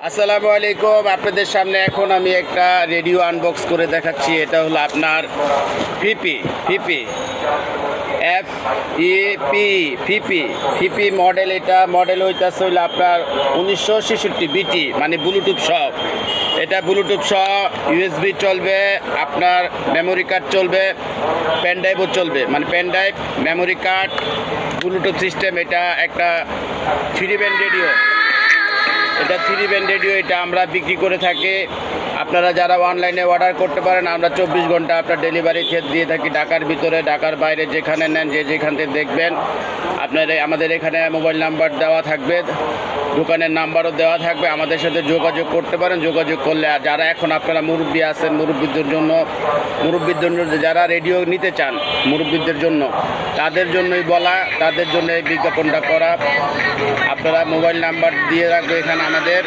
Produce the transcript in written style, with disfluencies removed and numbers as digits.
আসসালামু আলাইকুম। আপনাদের সামনে এখন আমি একটা রেডিও আনবক্স করে দেখাচ্ছি। এটা হলো আপনার Phi Phi Phi Phi F E P Phi Phi Phi Phi model. এটা মডেল হইতেছে হইলো আপনার 1966 বিটি, মানে ব্লুটুথ সহ। এটা ব্লুটুথ সহ ইউএসবি চলবে, আপনার মেমোরি কার্ড চলবে, পেন ড্রাইভও চলবে, মানে pen drive, memory card, bluetooth system. এটা একটা 3 ব্যান্ড রেডিও। এটা 3 ব্যান্ড রেডিও। এটা আমরা বিক্রি করে থাকি। আপনারা যারা অনলাইনে অর্ডার করতে পারেন, আমরা 24 ঘন্টা আপনার ডেলিভারি দিয়ে থাকি। ঢাকার ভিতরে, ঢাকার বাইরে যেখানে নেন, যেখান থেকে দেখবেন, আপনার আমাদের এখানে মোবাইল নাম্বার দেওয়া থাকবে, দোকানের নাম্বারও দেওয়া থাকবে। আমাদের সাথে যোগাযোগ করতে পারেন। যোগাযোগ করলে যারা এখন আপনারা মুরব্বী আছেন, মুরব্বীদের জন্য যারা রেডিও নিতে চান, মুরব্বীদের জন্য, তাদের জন্যই বলা, তাদের জন্য এই বিজ্ঞাপনটা করা। আপনারা মোবাইল নাম্বার দিয়ে রাখবে এখানে আমাদের।